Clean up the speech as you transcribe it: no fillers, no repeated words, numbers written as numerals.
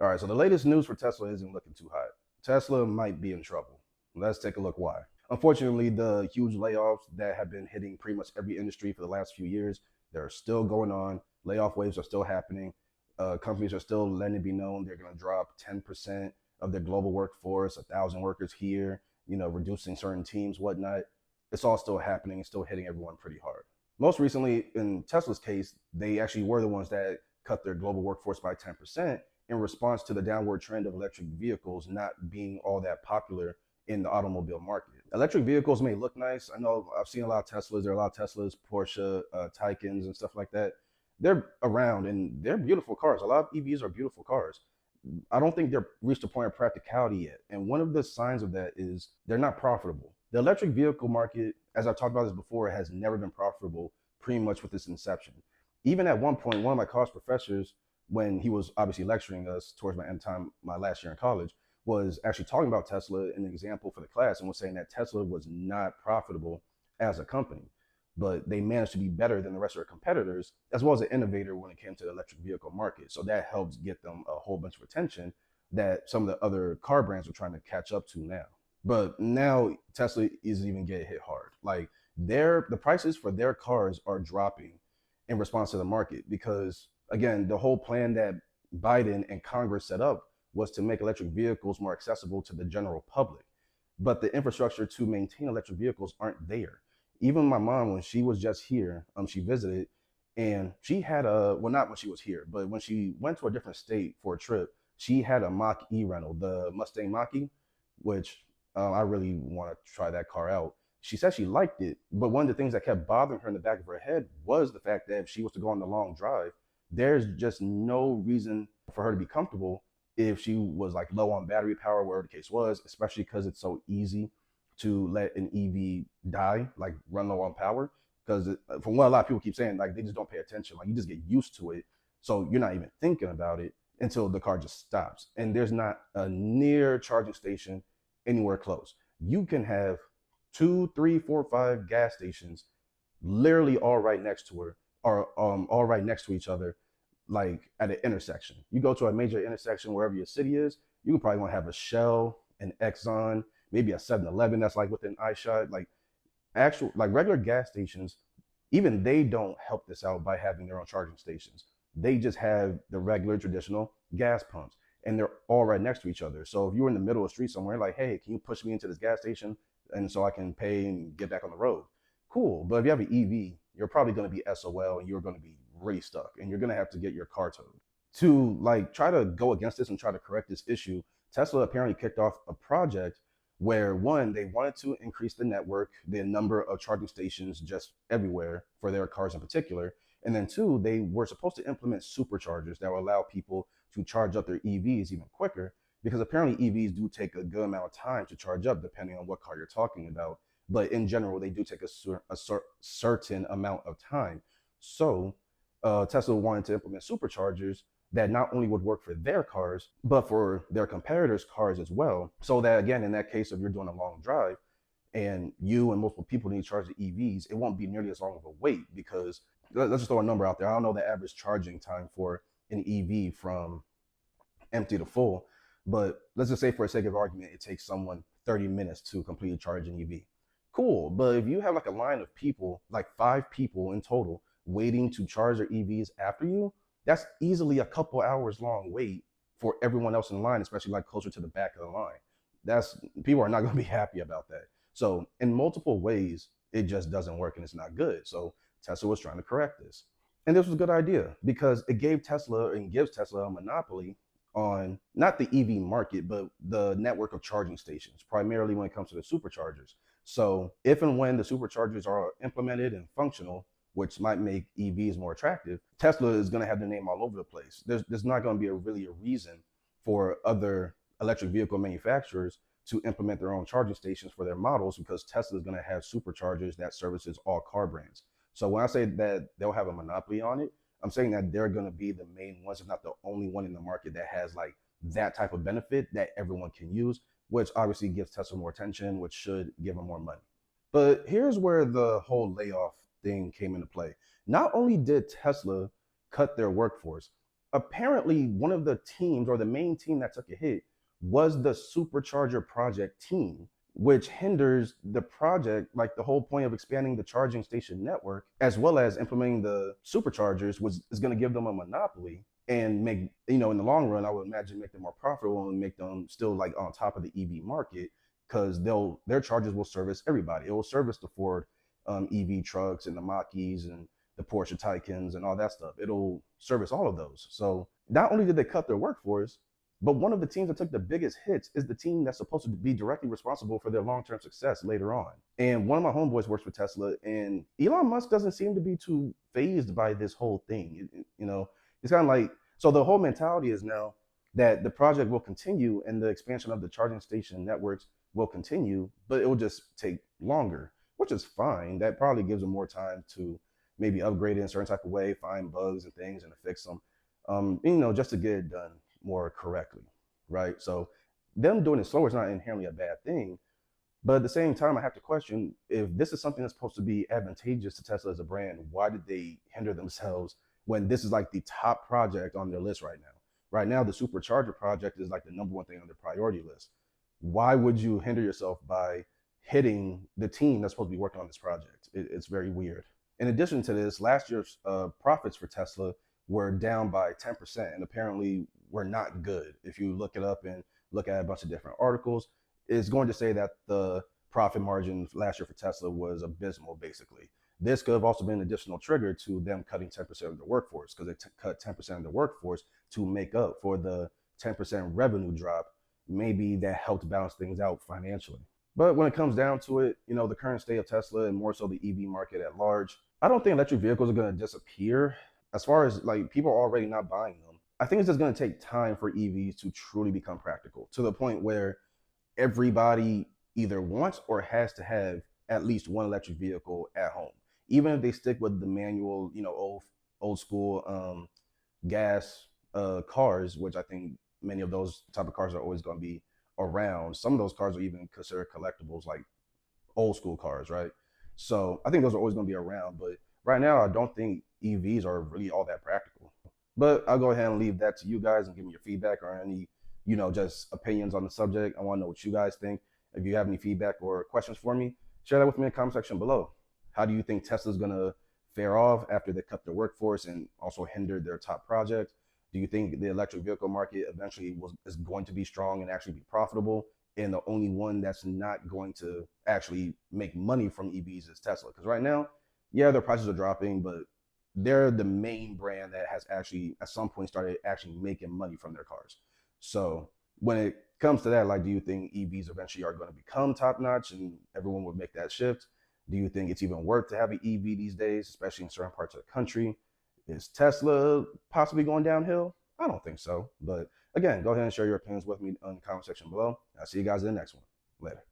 All right, so the latest news for Tesla isn't looking too hot. Tesla might be in trouble. Let's take a look why. Unfortunately, the huge layoffs that have been hitting pretty much every industry for the last few years, they're still going on. Layoff waves are still happening. Companies are still letting it be known they're going to drop 10% of their global workforce, 1,000 workers here, reducing certain teams, whatnot. It's all still happening and still hitting everyone pretty hard. Most recently, in Tesla's case, they actually were the ones that cut their global workforce by 10% in response to the downward trend of electric vehicles not being all that popular in the automobile market. Electric vehicles may look nice. I know I've seen a lot of Teslas. There are a lot of Teslas, Porsche, Taycans, and stuff like that. They're around and they're beautiful cars. A lot of EVs are beautiful cars. I don't think they're reached a point of practicality yet. And one of the signs of that is they're not profitable. The electric vehicle market, as I've talked about this before, has never been profitable pretty much with its inception. Even at one point, one of my college professors, when he was obviously lecturing us towards my end time, my last year in college, was actually talking about Tesla in an example for the class and was saying that Tesla was not profitable as a company, but they managed to be better than the rest of their competitors, as well as an innovator when it came to the electric vehicle market. So that helps get them a whole bunch of attention that some of the other car brands are trying to catch up to now. But now Tesla is even getting hit hard. Like the prices for their cars are dropping in response to the market because again, the whole plan that Biden and Congress set up was to make electric vehicles more accessible to the general public. But the infrastructure to maintain electric vehicles aren't there. Even my mom, when she was just here, she visited and she had well, not when she was here, but when she went to a different state for a trip, she had a Mach E rental, the Mustang Mach E, which I really want to try that car out. She said she liked it, but one of the things that kept bothering her in the back of her head was the fact that if she was to go on the long drive, there's just no reason for her to be comfortable if she was like low on battery power, wherever the case was, especially because it's so easy to let an EV die, like run low on power. Because from what a lot of people keep saying, like they just don't pay attention. Like you just get used to it. So you're not even thinking about it until the car just stops. And there's not a near charging station anywhere close. You can have two, three, four, five gas stations literally all right next to her or all right next to each other, like at an intersection. You go to a major intersection wherever your city is, you can probably want to have a Shell, an Exxon, maybe a 7-Eleven that's like within eye shot. Like actual, like regular gas stations, even they don't help this out by having their own charging stations. They just have the regular traditional gas pumps and they're all right next to each other. So if you're in the middle of the street somewhere, like, hey, can you push me into this gas station and so I can pay and get back on the road? Cool. But if you have an EV, you're probably going to be SOL and you're going to be really stuck and you're going to have to get your car towed. To like try to go against this and try to correct this issue, Tesla apparently kicked off a project where one, they wanted to increase the network, the number of charging stations just everywhere for their cars in particular. And then two, they were supposed to implement superchargers that will allow people to charge up their EVs even quicker because apparently EVs do take a good amount of time to charge up depending on what car you're talking about. But in general, they do take a certain amount of time. So Tesla wanted to implement superchargers that not only would work for their cars, but for their competitors' cars as well. So that again, in that case, if you're doing a long drive and you and multiple people need to charge the EVs, it won't be nearly as long of a wait because let's just throw a number out there. I don't know the average charging time for an EV from empty to full, but let's just say for the sake of argument, it takes someone 30 minutes to completely charge an EV. Cool, but if you have like a line of people, like 5 people in total, waiting to charge their EVs after you, that's easily a couple hours long wait for everyone else in line, especially like closer to the back of the line. That's people are not going to be happy about that. So in multiple ways, it just doesn't work and it's not good. So Tesla was trying to correct this. And this was a good idea because it gave Tesla and gives Tesla a monopoly on not the EV market, but the network of charging stations, primarily when it comes to the superchargers. So if and when the superchargers are implemented and functional, which might make EVs more attractive, Tesla is going to have their name all over the place. There's not going to be really a reason for other electric vehicle manufacturers to implement their own charging stations for their models because Tesla is going to have superchargers that services all car brands. So when I say that they'll have a monopoly on it, I'm saying that they're going to be the main ones, if not the only one in the market that has like that type of benefit that everyone can use, which obviously gives Tesla more attention, which should give them more money. But here's where the whole layoff thing came into play. Not only did Tesla cut their workforce, apparently one of the teams or the main team that took a hit was the supercharger project team, which hinders the project. Like the whole point of expanding the charging station network as well as implementing the superchargers was is going to give them a monopoly and make, in the long run, I would imagine make them more profitable and make them still like on top of the EV market, because their charges will service everybody. It will service the Ford EV trucks and the Mach-E's and the Porsche Taycans and all that stuff. It'll service all of those. So not only did they cut their workforce, but one of the teams that took the biggest hits is the team that's supposed to be directly responsible for their long-term success later on. And one of my homeboys works for Tesla, and Elon Musk doesn't seem to be too phased by this whole thing. It's kind of like, so the whole mentality is now that the project will continue and the expansion of the charging station networks will continue, but it will just take longer, which is fine. That probably gives them more time to maybe upgrade it in a certain type of way, find bugs and things and to fix them, just to get it done more correctly, right? So them doing it slower is not inherently a bad thing, but at the same time, I have to question, if this is something that's supposed to be advantageous to Tesla as a brand, why did they hinder themselves when this is like the top project on their list right now? Right now, the supercharger project is like the number one thing on their priority list. Why would you hinder yourself by hitting the team that's supposed to be working on this project? It's very weird. In addition to this, last year's profits for Tesla were down by 10% and apparently were not good. If you look it up and look at a bunch of different articles, it's going to say that the profit margin last year for Tesla was abysmal, basically. This could have also been an additional trigger to them cutting 10% of the workforce, because they cut 10% of the workforce to make up for the 10% revenue drop. Maybe that helped balance things out financially. But when it comes down to it, the current state of Tesla and more so the EV market at large, I don't think electric vehicles are going to disappear. As far as like people are already not buying them, I think it's just going to take time for EVs to truly become practical to the point where everybody either wants or has to have at least one electric vehicle at home. Even if they stick with the manual, old school gas cars, which I think many of those type of cars are always going to be around. Some of those cars are even considered collectibles, like old school cars, right? So I think those are always going to be around. But right now, I don't think EVs are really all that practical. But I'll go ahead and leave that to you guys and give me your feedback or any, just opinions on the subject. I want to know what you guys think. If you have any feedback or questions for me, share that with me in the comment section below. How do you think Tesla's going to fare off after they cut their workforce and also hindered their top project? Do you think the electric vehicle market eventually is going to be strong and actually be profitable? And the only one that's not going to actually make money from EVs is Tesla. Because right now, yeah, their prices are dropping, but they're the main brand that has actually at some point started actually making money from their cars. So when it comes to that, like, do you think EVs eventually are going to become top notch and everyone would make that shift? Do you think it's even worth to have an EV these days, especially in certain parts of the country? Is Tesla possibly going downhill? I don't think so. But again, go ahead and share your opinions with me in the comment section below. I'll see you guys in the next one. Later.